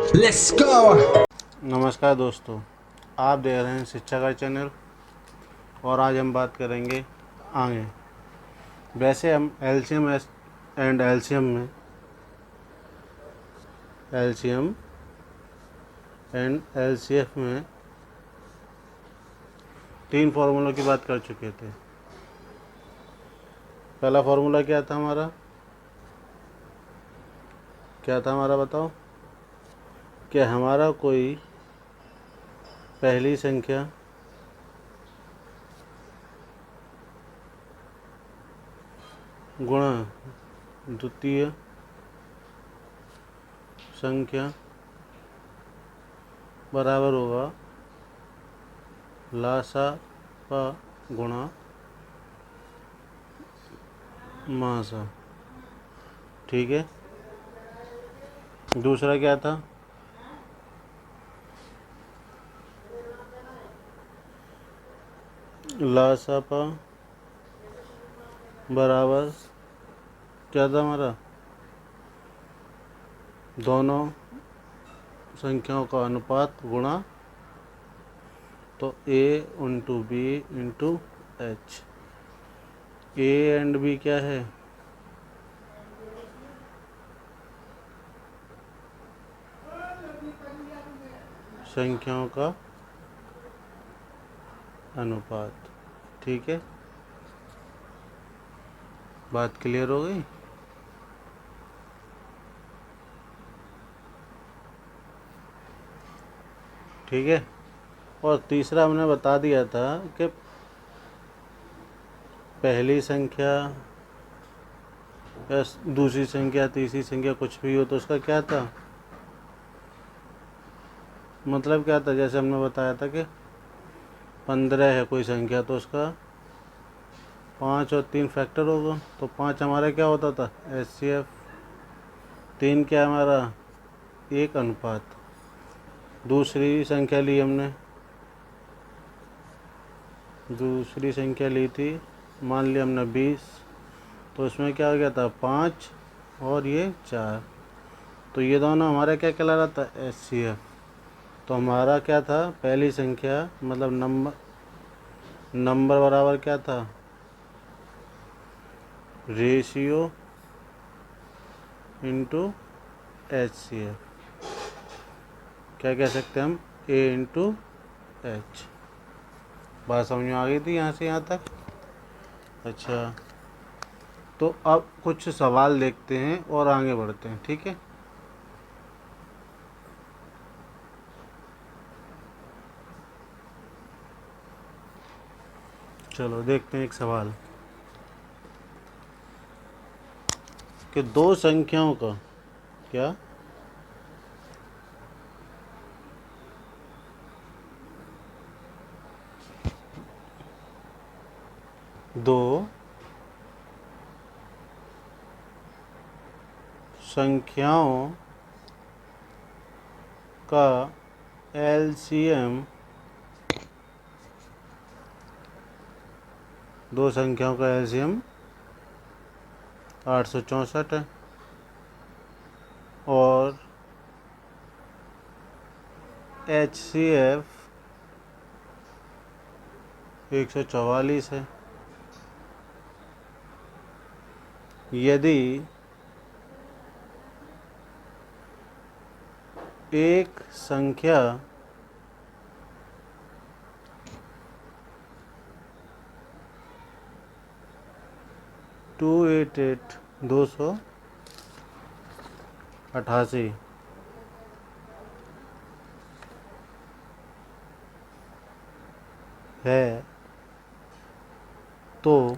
Let's go! नमस्कार दोस्तों, आप देख रहे हैं शिक्षा का चैनल और आज हम बात करेंगे आगे। वैसे हम एलसीएम एंड एलसीएफ में 3 फार्मूलों की बात कर चुके थे। पहला फार्मूला क्या था हमारा बताओ। क्या हमारा कोई पहली संख्या गुणा द्वितीय संख्या बराबर होगा लासा पा गुणा मासा। ठीक है। दूसरा क्या था? लासा पा बराबर क्या था हमारा? दोनों संख्याओं का अनुपात गुणा तो a into B into H. A and B क्या है? संख्याओं का अनुपात। ठीक है, बात क्लियर हो गई। ठीक है। और तीसरा हमने बता दिया था कि पहली संख्या या दूसरी संख्या तीसरी संख्या कुछ भी हो तो उसका क्या था, मतलब क्या था। जैसे हमने बताया था कि 15 है कोई संख्या तो उसका 5 और 3 फैक्टर होगा तो 5 हमारा क्या होता था एचसीएफ। 3 क्या हमारा 1 अनुपात। दूसरी संख्या ली हमने, दूसरी संख्या ली थी, मान लिया हमने 20 तो उसमें क्या हो गया था 5 और ये 4 तो ये दोनों हमारा क्या कहला रहा था एचसीएफ। तो हमारा क्या था पहली संख्या मतलब नंबर बराबर क्या था रेशियो इंटू एचसीएफ। क्या कह सकते हैं हम ए इंटू एच। बात समझ में आ गई थी यहाँ से यहाँ तक। अच्छा, तो अब कुछ सवाल देखते हैं और आगे बढ़ते हैं। ठीक है, चलो देखते हैं एक सवाल कि दो संख्याओं का क्या दो संख्याओं का एलसीएम, दो संख्याओं का एलसीएम 864 है और एचसीएफ 144 है। यदि एक संख्या टू एट एट 288 है तो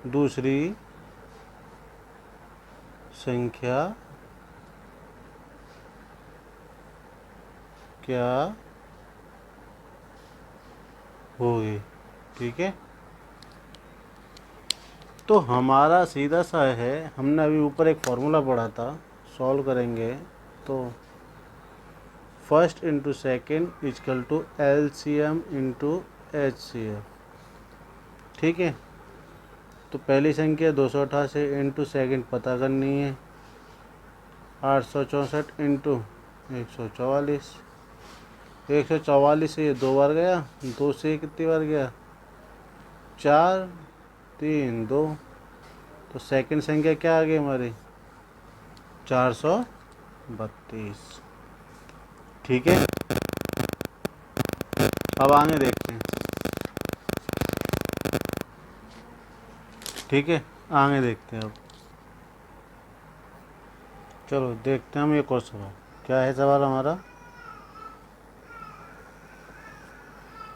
दूसरी संख्या क्या होगी। ठीक है, तो हमारा सीधा सा है, हमने अभी ऊपर एक फॉर्मूला पढ़ा था, सॉल्व करेंगे तो first into second is equal to LCM into HCF. ठीक है, तो पहली संख्या 288 इंटू सेकेंड पता करनी है 864 इंटू 144। 144 से ये 2 बार गया, 2 से ये कितनी बार गया, 4, 3, 2। तो सेकंड संख्या क्या आ गई हमारी, 432। ठीक है, अब आगे देखते हैं। ठीक है, आगे देखते हैं अब। चलो देखते हैं हम एक और सवाल। क्या है सवाल हमारा,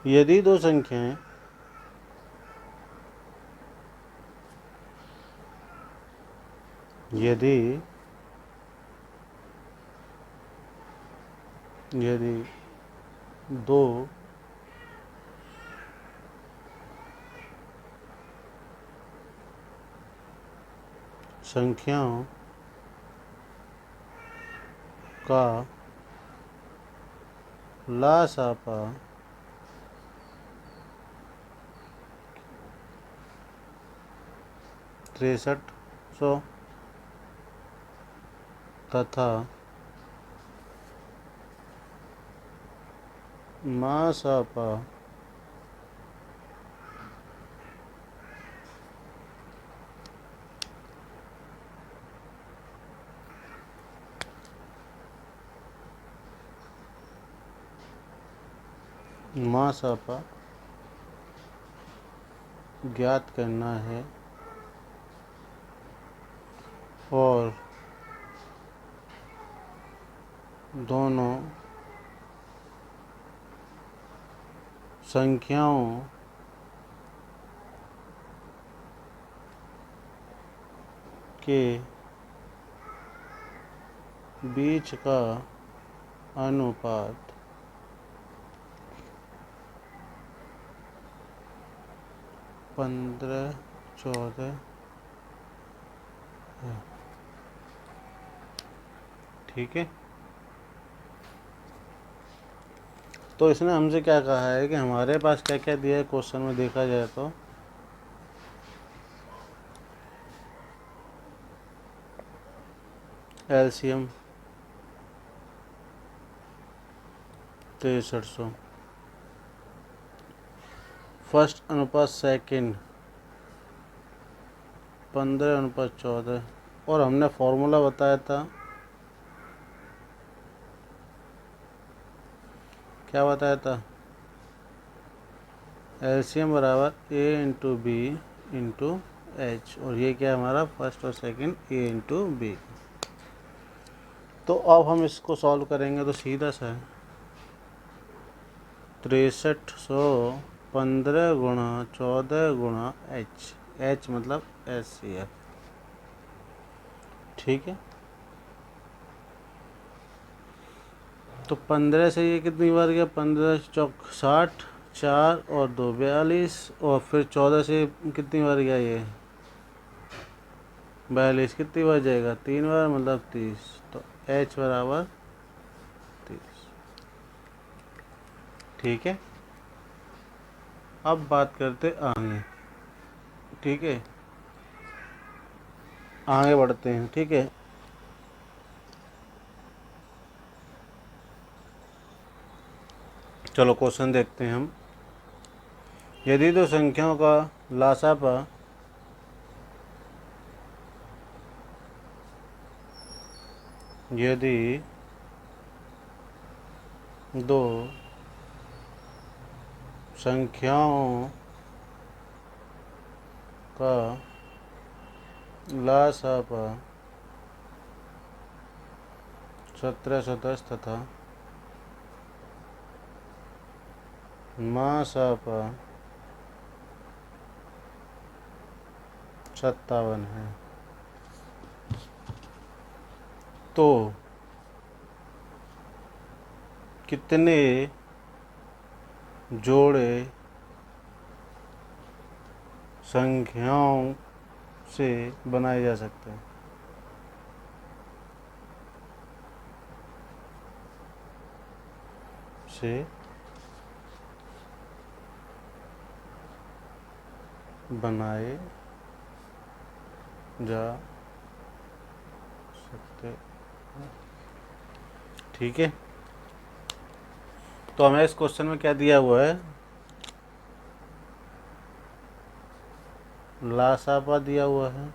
यदि दो संख्याएं यदि यदि दो संख्याओं का लासापा 6300 तथा मासापा ज्ञात करना है और दोनों संख्याओं के बीच का अनुपात 15:14 है। ठीक है, तो इसने हमसे क्या कहा है कि हमारे पास क्या क्या दिया है क्वेश्चन में देखा जाए तो एलसीएम 6300, फर्स्ट अनुपात सेकंड 15:14, और हमने फॉर्मूला बताया था, क्या बताया था, एलसीएम बराबर ए इंटू बी इंटू एच, और ये क्या हमारा फर्स्ट और सेकंड ए इंटू बी। तो अब हम इसको सॉल्व करेंगे तो सीधा सा है 6300 15 गुणा 14 गुणा एच, एच मतलब एचसीएफ। ठीक है, तो 15 से ये कितनी बार गया, 15 चौक 60, 4 और 2 42, और फिर 14 से कितनी बार गया ये 42, कितनी बार जाएगा 3 बार मतलब 30। तो h बराबर 30। ठीक है, अब बात करते आगे। ठीक है, आगे बढ़ते हैं। ठीक है, चलो क्वेश्चन देखते हैं हम। यदि दो संख्याओं का लासापा यदि दो संख्याओं का लासापा 1710 तथा मासापा 57 है, तो कितने जोड़े संख्याओं से बनाए जा सकते हैं। से बनाए जा सकते ठीक है, तो हमें इस क्वेश्चन में क्या दिया हुआ है, लासापा दिया हुआ है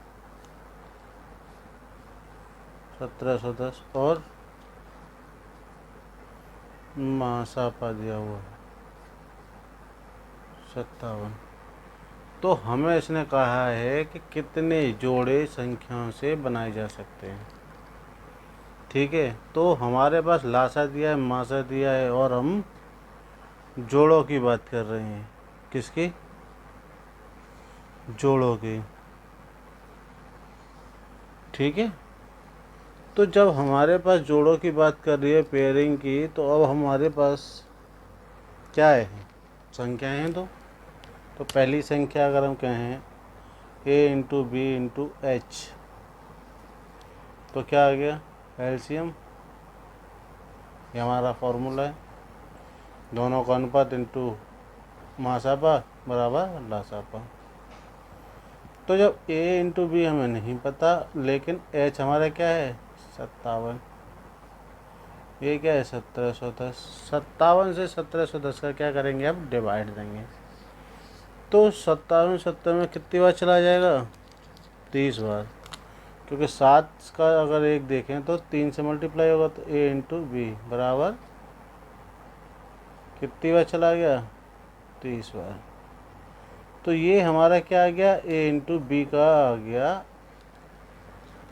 1710 और मासापा दिया हुआ है 57। तो हमें इसने कहा है कि कितने जोड़े संख्याओं से बनाए जा सकते हैं। ठीक है, तो हमारे पास लासा दिया है, मासा दिया है, और हम जोड़ों की बात कर रहे हैं। किसकी? जोड़ों की। ठीक है, तो जब हमारे पास जोड़ों की बात कर रही है, पेयरिंग की, तो अब हमारे पास क्या है, संख्याएं हैं। तो पहली संख्या अगर हम कहें a into B into H, तो क्या आ गया, एलसीएम। ये हमारा फॉर्मूला है, दोनों का अनुपात इंटू मासापा बराबर लासापा। तो जब a इंटू बी हमें नहीं पता, लेकिन h हमारा क्या है 57, ये क्या है 1710। 57 से 1710 का क्या करेंगे, अब डिवाइड देंगे। तो 57 में कितनी बार चला जाएगा, 30 बार, क्योंकि 7 का अगर एक देखें तो 3 से मल्टीप्लाई होगा, तो a इंटू बी बराबर कितनी बार चला गया, 30 बार। तो ये हमारा क्या आ गया, a इंटू बी का आ गया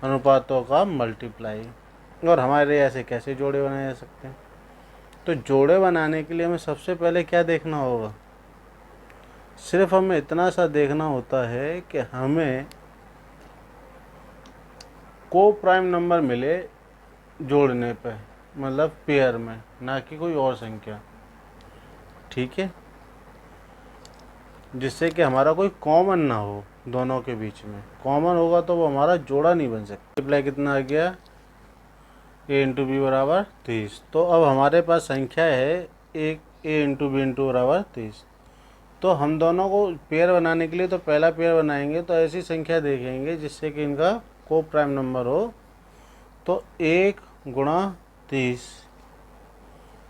अनुपातों का मल्टीप्लाई। और हमारे ऐसे कैसे जोड़े बनाए जा सकते हैं, तो जोड़े बनाने के लिए हमें सबसे पहले क्या देखना होगा, सिर्फ हमें इतना सा देखना होता है कि हमें को प्राइम नंबर मिले जोड़ने पे, मतलब पेयर में, ना कि कोई और संख्या। ठीक है, जिससे कि हमारा कोई कॉमन ना हो, दोनों के बीच में कॉमन होगा तो वो हमारा जोड़ा नहीं बन सकता। मल्टीप्लाई कितना आ गया, a इंटू बी बराबर 30। तो अब हमारे पास संख्या है एक a इंटू बी इंटू बराबर 30। तो हम दोनों को पेयर बनाने के लिए तो पहला पेयर बनाएंगे, तो ऐसी संख्या देखेंगे जिससे कि इनका को प्राइम नंबर हो। तो 1 गुणा 30,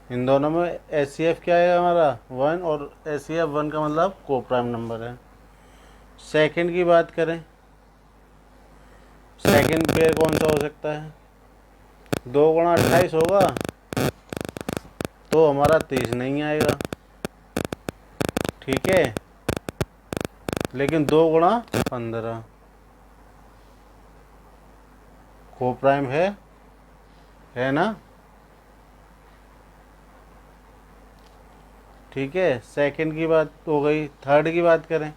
इन दोनों में HCF क्या है हमारा 1, और HCF 1 का मतलब को प्राइम नंबर है। सेकंड की बात करें, सेकंड पेयर कौन सा हो सकता है, 2 गुणा 28 होगा, तो हमारा 30 नहीं आएगा। ठीक है, लेकिन 2 गुणा 15 को प्राइम है ना। ठीक है, सेकंड की बात हो गई। थर्ड की बात करें,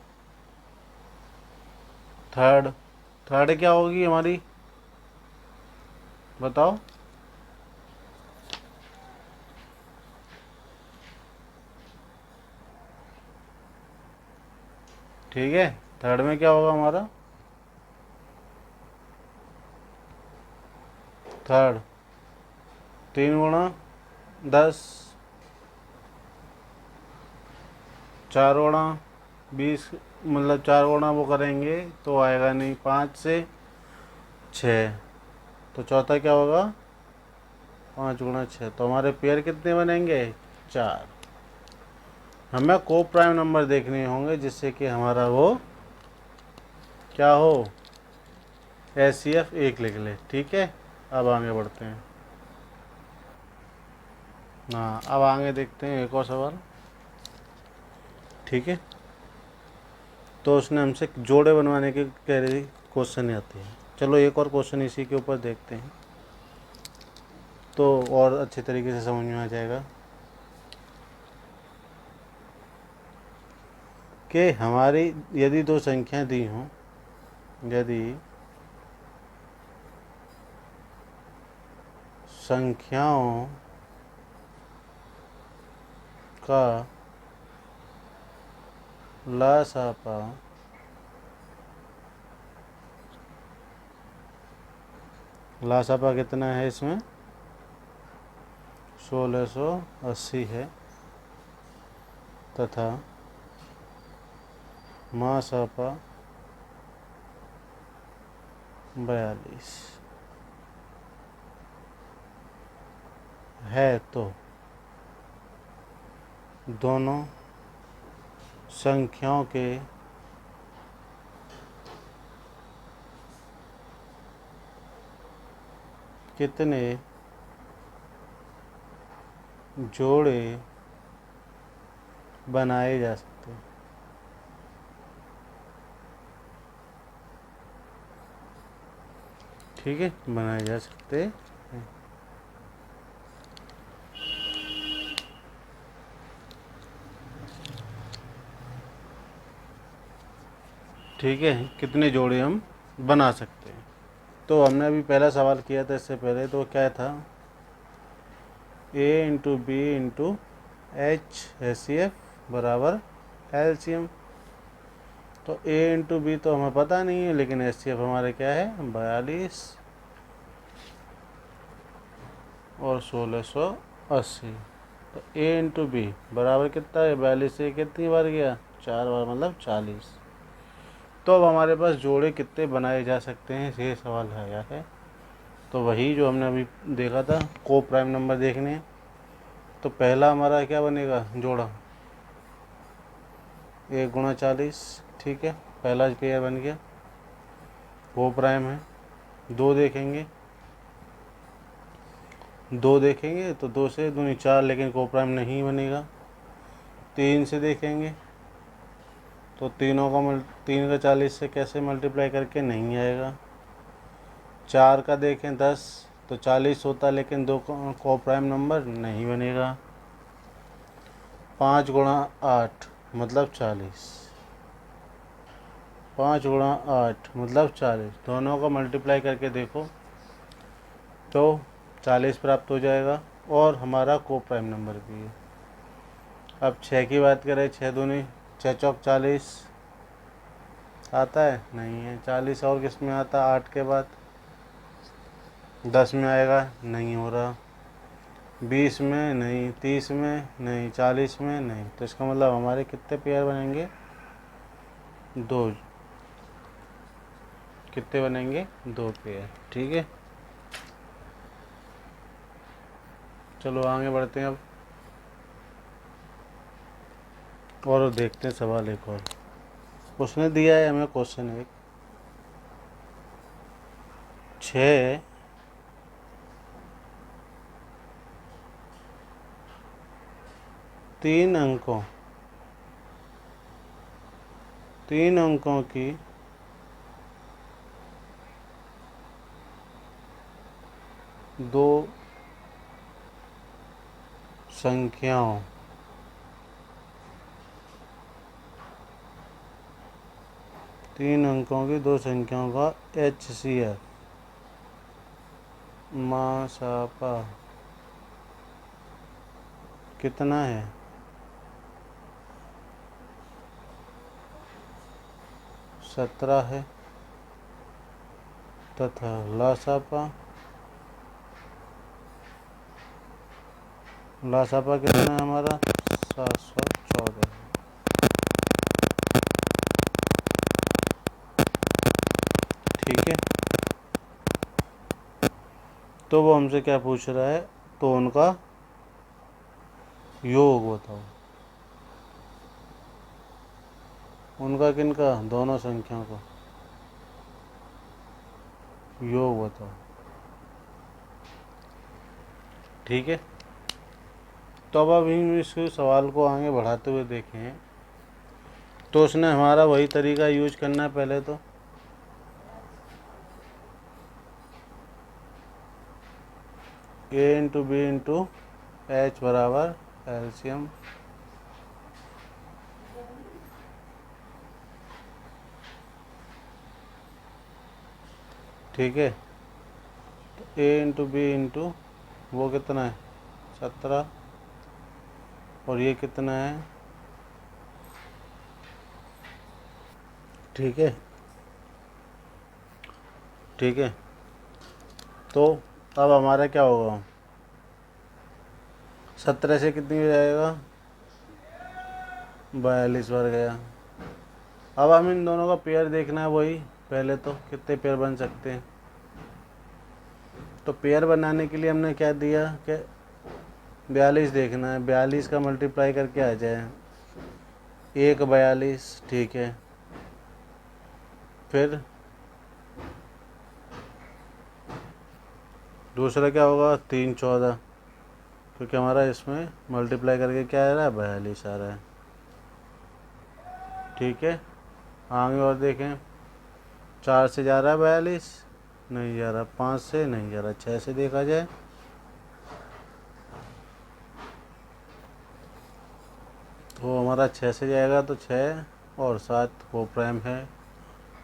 थर्ड थर्ड क्या होगी हमारी, बताओ। ठीक है, थर्ड में क्या होगा हमारा, थर्ड 3 गुणा 10, 4 गुणा 20, मतलब 4 गुणा वो करेंगे तो आएगा नहीं, 5 से 6। तो चौथा क्या होगा, 5 गुणा 6। तो हमारे पेयर कितने बनेंगे, 4। हमें को प्राइम नंबर देखने होंगे जिससे कि हमारा वो क्या हो, HCF 1 लिख ले। ठीक है, अब आगे बढ़ते हैं। हाँ, अब आगे देखते हैं एक और सवाल। ठीक है, तो उसने हमसे जोड़े बनवाने के कह रही क्वेश्चन आते हैं। चलो एक और क्वेश्चन इसी के ऊपर देखते हैं, तो और अच्छे तरीके से समझ में आ जाएगा कि हमारी यदि दो संख्याएं दी हों, यदि संख्याओं का लासापा कितना है, इसमें 1680 है, तथा मासापा 42। है तो दोनों संख्याओं के कितने जोड़े बनाए जा सकते हैं। ठीक है, बनाए जा सकते हैं। ठीक है, कितने जोड़े हम बना सकते हैं। तो हमने अभी पहला सवाल किया था इससे पहले, तो क्या था, A into B into H HCF बराबर LCM। तो ए इंटू बी तो हमें पता नहीं है, लेकिन HCF हमारे क्या है, 42 और 1680। तो ए इंटू बी बराबर कितना है, 42 से कितनी बार गया, 4 बार, मतलब 40। तो अब हमारे पास जोड़े कितने बनाए जा सकते हैं, ये सवाल आया है। तो वही जो हमने अभी देखा था, को प्राइम नंबर देखने हैं। तो पहला हमारा क्या बनेगा, जोड़ा 1 गुणा 40। ठीक है, पहला पेयर बन गया, को प्राइम है। दो देखेंगे, तो 2 से दूनी 4, लेकिन को प्राइम नहीं बनेगा। 3 से देखेंगे तो 3 का 40 से कैसे मल्टीप्लाई करके नहीं आएगा। 4 का देखें 10, तो 40 होता, लेकिन 2 को प्राइम नंबर नहीं बनेगा। 5 गुणा 8 मतलब 40, 5 गुणा 8 मतलब 40, दोनों को मल्टीप्लाई करके देखो तो 40 प्राप्त हो जाएगा, और हमारा को प्राइम नंबर भी है। अब 6 की बात करें, 6 दूनी 6 चौक 40 आता है, नहीं है। 40 और किस में आता है, 8 के बाद 10 में आएगा, नहीं हो रहा। 20 में नहीं, 30 में नहीं, 40 में नहीं। तो इसका मतलब हमारे कितने पेयर बनेंगे, 2। कितने बनेंगे, 2 पेयर। ठीक है, चलो आगे बढ़ते हैं अब और देखते हैं सवाल एक और। उसने दिया है हमें क्वेश्चन एक, 6 3 अंकों की दो संख्याओं का HCF मासापा कितना है, 17 है, तथा लासापा कितना है हमारा, 714। ठीक है, तो वो हमसे क्या पूछ रहा है, तो उनका योग बताओ। उनका किनका, दोनों संख्याओं का योग बताओ। ठीक है, तो अब हम इस सवाल को आगे बढ़ाते हुए देखें, तो उसने हमारा वही तरीका यूज करना है। पहले तो A into B into H बराबर LCM। ठीक है, तो A इंटू बी इंटू वो कितना है, 17, और ये कितना है। ठीक है, ठीक है, तो अब हमारा क्या होगा, 17 से कितनी हो जाएगा, 42 बार गया। अब हम इन दोनों का पेयर देखना है, वही पहले तो कितने पेयर बन सकते हैं। तो पेयर बनाने के लिए हमने क्या दिया कि 42 देखना है, 42 का मल्टीप्लाई करके आ जाए 1 42, ठीक है। फिर दूसरा क्या होगा 3 14, क्योंकि हमारा इसमें मल्टीप्लाई करके क्या आ रहा है 42 आ रहा है, ठीक है। आगे और देखें, 4 से जा रहा है 42, नहीं जा रहा, 5 से नहीं जा रहा, 6 से देखा जाए, वो हमारा 6 से जाएगा तो 6 और 7 वो प्राइम है।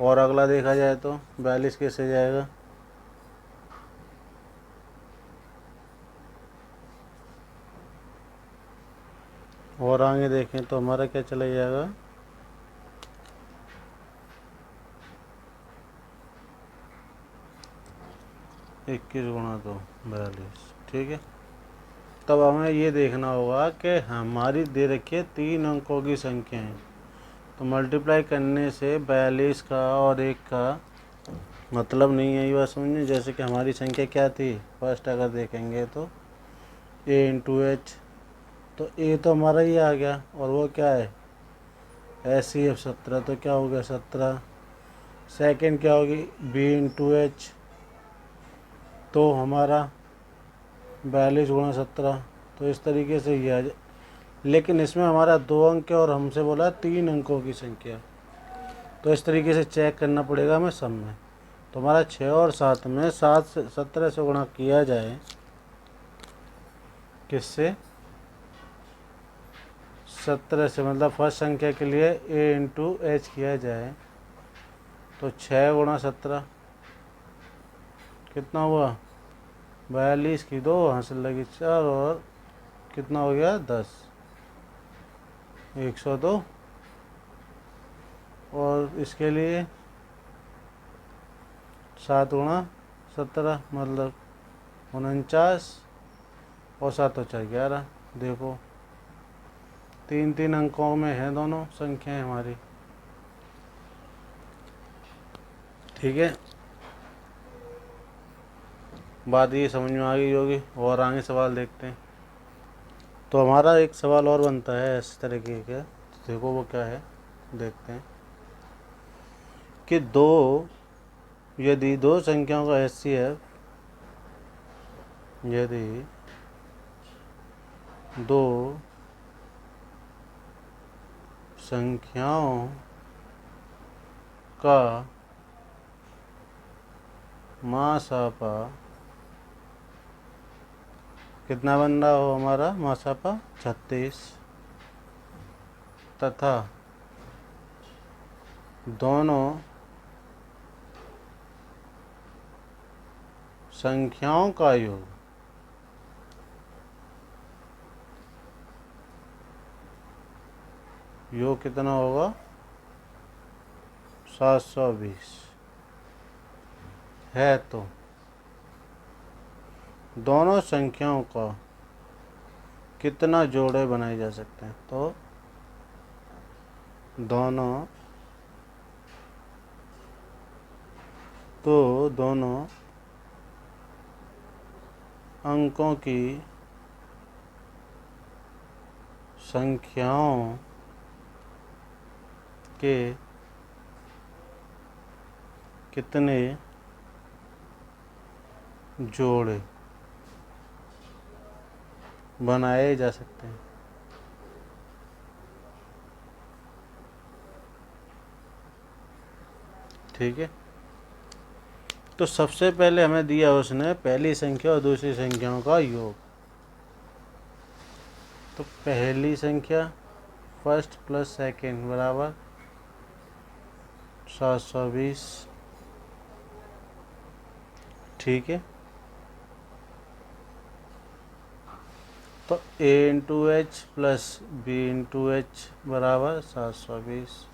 और अगला देखा जाए तो 42 कैसे जाएगा, और आगे देखें तो हमारा क्या चला जाएगा 21 गुणा 2 42, ठीक है। तब हमें ये देखना होगा कि हमारी दे रखी है 3 अंकों की संख्या है, तो मल्टीप्लाई करने से 42 का और 1 का मतलब नहीं है, ये बात समझिए। जैसे कि हमारी संख्या क्या थी, फर्स्ट अगर देखेंगे तो a इंटू एच, तो a तो हमारा ही आ गया, और वो क्या है SCF 17, तो क्या हो गया 17। सेकेंड क्या होगी b इंटू एच, तो हमारा 42 गुणा 17, तो इस तरीके से ये आ जाए। लेकिन इसमें हमारा 2 अंक है और हमसे बोला 3 अंकों की संख्या, तो इस तरीके से चेक करना पड़ेगा हमें सब में। तो हमारा 6 और 7 में 7 से 17 से गुणा किया जाए, किससे 17 से, मतलब फर्स्ट संख्या के लिए a इंटू एच किया जाए, तो 6 गुणा 17 कितना हुआ 42 की 2 हासिल लगी 4, और कितना हो गया 10, 102। और इसके लिए 7 गुणा 17 मतलब 49, और 7 और 4 11। देखो 3 अंकों में है दोनों संख्याएं हमारी, ठीक है। बात ये समझ में आ गई होगी, और आगे सवाल देखते हैं। तो हमारा एक सवाल और बनता है इस तरीके का, तो देखो वो क्या है, देखते हैं कि यदि दो संख्याओं का HCF, यदि दो संख्याओं का मासापा कितना बन रहा हो, हमारा मासापा 36, तथा दोनों संख्याओं का योग कितना होगा 720 है, तो दोनों संख्याओं का कितना जोड़े बनाए जा सकते हैं। तो दोनों अंकों की संख्याओं के कितने जोड़े बनाए जा सकते हैं, ठीक है। तो सबसे पहले हमें दिया उसने पहली संख्या और दूसरी संख्याओं का योग। तो पहली संख्या फर्स्ट प्लस सेकेंड बराबर 720, ठीक है। तो a into H plus b into H बराबर 720,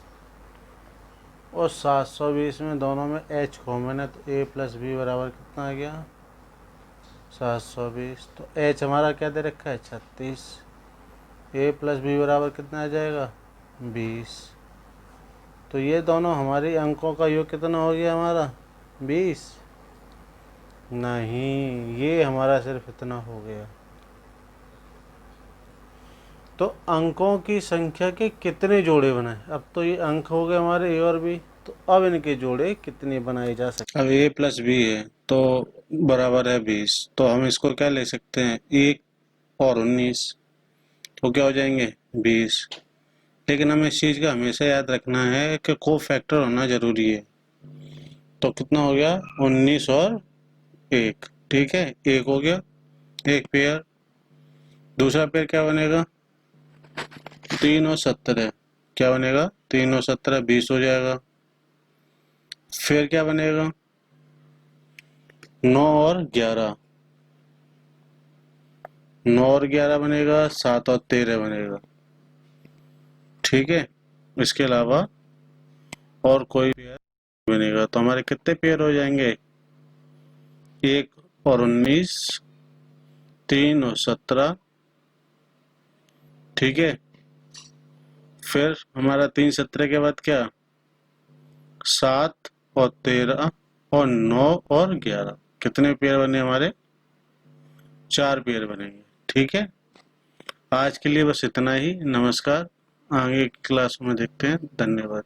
और 720 में दोनों में h कॉमन है, तो a प्लस बी बराबर कितना आ गया 720। तो h हमारा क्या दे रखा है 36, a प्लस बी बराबर कितना आ जाएगा 20। तो ये दोनों हमारी अंकों का योग कितना हो गया हमारा 20, नहीं ये हमारा सिर्फ इतना हो गया, तो अंकों की संख्या के कितने जोड़े बनाए। अब तो ये अंक हो गए हमारे ए और बी, तो अब इनके जोड़े कितने बनाए जा सकते। अब ए प्लस बी है तो बराबर है 20, तो हम इसको क्या ले सकते हैं, 1 और 19, तो क्या हो जाएंगे 20। लेकिन हमें इस चीज़ का हमेशा याद रखना है कि को फैक्टर होना जरूरी है। तो कितना हो गया 19 और 1, ठीक है, एक हो गया एक पेयर। दूसरा पेयर क्या बनेगा 3 और 17, क्या बनेगा 3 और 17 20 हो जाएगा। फिर क्या बनेगा 9 और 11, 9 और 11 बनेगा, 7 और 13 बनेगा, ठीक है। इसके अलावा और कोई पेयर बनेगा, तो हमारे कितने पेयर हो जाएंगे 1 और 19, 3 और 17, ठीक है। फिर हमारा 3 17 के बाद क्या 7 और 13 और 9 और 11, कितने पेयर बने हमारे 4 पेयर बनेंगे, ठीक है। आज के लिए बस इतना ही, नमस्कार, आगे क्लास में देखते हैं, धन्यवाद।